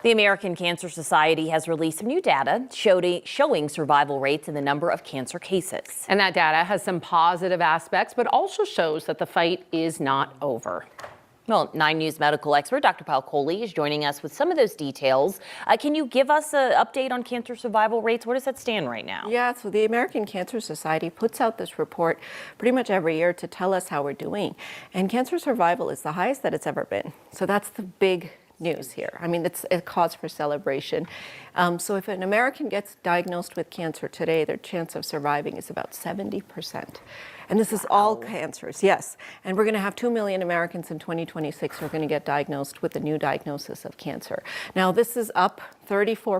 The American Cancer Society has released some new data showing survival rates in the number of cancer cases. And that data has some positive aspects, but also shows that the fight is not over. Well, 9 News medical expert Dr. Paul Coley is joining us with some of those details. Can you give us an update on cancer survival rates? Where does that stand right now? Yeah, so the American Cancer Society puts out this report pretty much every year to tell us how we're doing. And cancer survival is the highest that it's ever been. So that's the big news here. I mean, it's a cause for celebration. So if an American gets diagnosed with cancer today, their chance of surviving is about 70%. And this is all cancers, yes. And we're going to have 2 million Americans in 2026 who are going to get diagnosed with a new diagnosis of cancer. Now, this is up 34%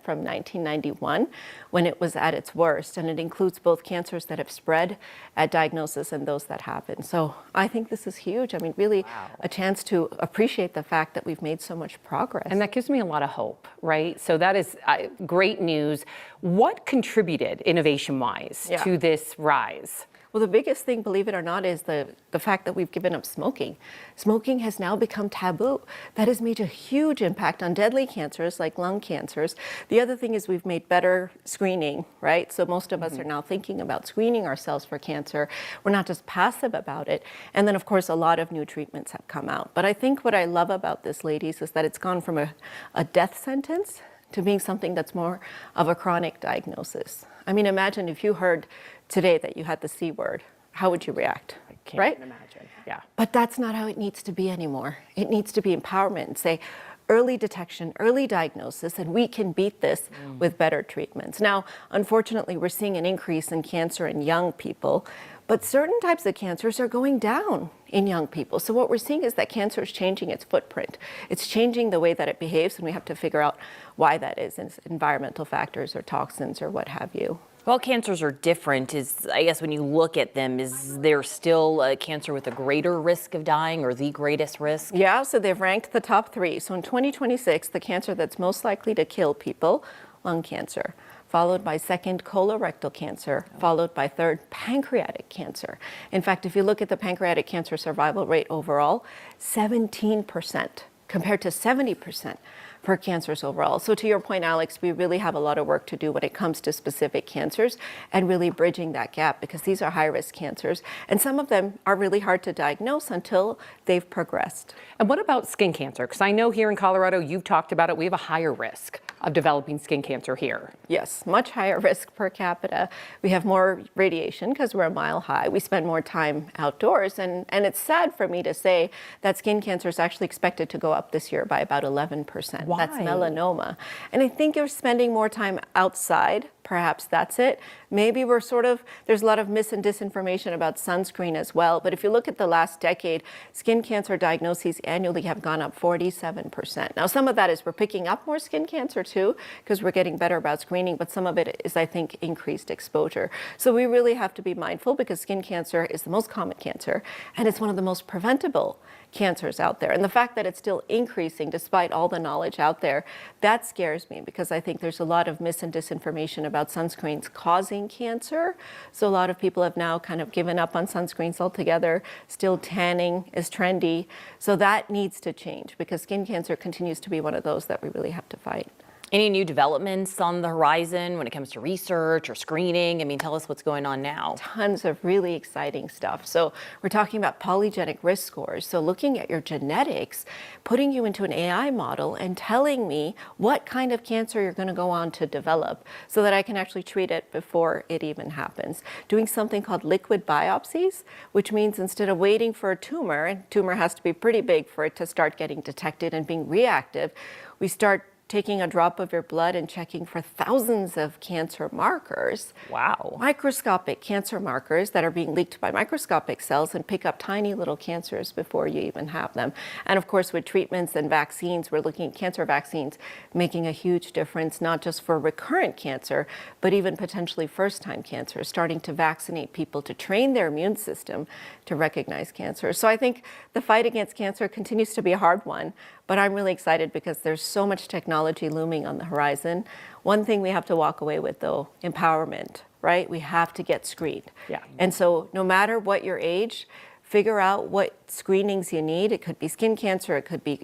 from 1991 when it was at its worst. And it includes both cancers that have spread at diagnosis and those that haven't. So I think this is huge. I mean, really a chance to appreciate the fact that we've made so much progress. And that gives me a lot of hope, right? So that is great news. What contributed innovation-wise to this rise? Well, the biggest thing, believe it or not, is the fact that we've given up smoking. Smoking has now become taboo. That has made a huge impact on deadly cancers like lung cancers. The other thing is we've made better screening, right? So most of us are now thinking about screening ourselves for cancer. We're not just passive about it. And then, of course, a lot of new treatments have come out. But I think what I love about this, ladies, is that it's gone from a death sentence to being something that's more of a chronic diagnosis. I mean, imagine if you heard today that you had the C word, how would you react? I can't imagine, yeah. But that's not how it needs to be anymore. It needs to be empowerment and say, early detection, early diagnosis, and we can beat this with better treatments. Now, unfortunately, we're seeing an increase in cancer in young people, but certain types of cancers are going down in young people. So what we're seeing is that cancer is changing its footprint. It's changing the way that it behaves, and we have to figure out why that is, and environmental factors or toxins or what have you. Well, cancers are different. I guess when you look at them, is there still a cancer with a greater risk of dying or the greatest risk? Yeah, so they've ranked the top 3. So in 2026, the cancer that's most likely to kill people, lung cancer, followed by second colorectal cancer, followed by third pancreatic cancer. In fact, if you look at the pancreatic cancer survival rate overall, 17% compared to 70% for cancers overall. So to your point, Alex, we really have a lot of work to do when it comes to specific cancers and really bridging that gap, because these are high-risk cancers, and some of them are really hard to diagnose until they've progressed. And what about skin cancer? Because I know here in Colorado, you've talked about it, we have a higher risk of developing skin cancer here. Yes, much higher risk per capita. We have more radiation because we're a mile high. We spend more time outdoors, and it's sad for me to say that skin cancer is actually expected to go up this year by about 11%. Why? That's melanoma. And I think you're spending more time outside. Perhaps that's it. Maybe there's a lot of mis and disinformation about sunscreen as well. But if you look at the last decade, skin cancer diagnoses annually have gone up 47%. Now, some of that is we're picking up more skin cancer too, because we're getting better about screening, but some of it is, I think, increased exposure. So we really have to be mindful, because skin cancer is the most common cancer, and it's one of the most preventable cancers out there. And the fact that it's still increasing despite all the knowledge out there, that scares me, because I think there's a lot of mis and disinformation about sunscreens causing cancer. So a lot of people have now kind of given up on sunscreens altogether. Still tanning is trendy. So that needs to change, because skin cancer continues to be one of those that we really have to fight. Any new developments on the horizon when it comes to research or screening? I mean, tell us what's going on now. Tons of really exciting stuff. So we're talking about polygenic risk scores. So looking at your genetics, putting you into an AI model and telling me what kind of cancer you're going to go on to develop, so that I can actually treat it before it even happens. Doing something called liquid biopsies, which means instead of waiting for a tumor, and tumor has to be pretty big for it to start getting detected and being reactive, we start taking a drop of your blood and checking for thousands of cancer markers. Wow. Microscopic cancer markers that are being leaked by microscopic cells and pick up tiny little cancers before you even have them. And of course, with treatments and vaccines, we're looking at cancer vaccines making a huge difference, not just for recurrent cancer, but even potentially first-time cancer, starting to vaccinate people to train their immune system to recognize cancer. So I think the fight against cancer continues to be a hard one, but I'm really excited because there's so much technology looming on the horizon. One thing we have to walk away with, though, empowerment, right? We have to get screened. Yeah. And so no matter what your age, figure out what screenings you need. It could be skin cancer, it could be,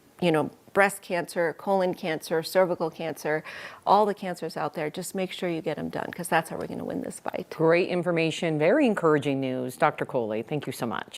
breast cancer, colon cancer, cervical cancer, all the cancers out there. Just make sure you get them done, because that's how we're going to win this fight. Great information, very encouraging news. Dr. Coley, thank you so much.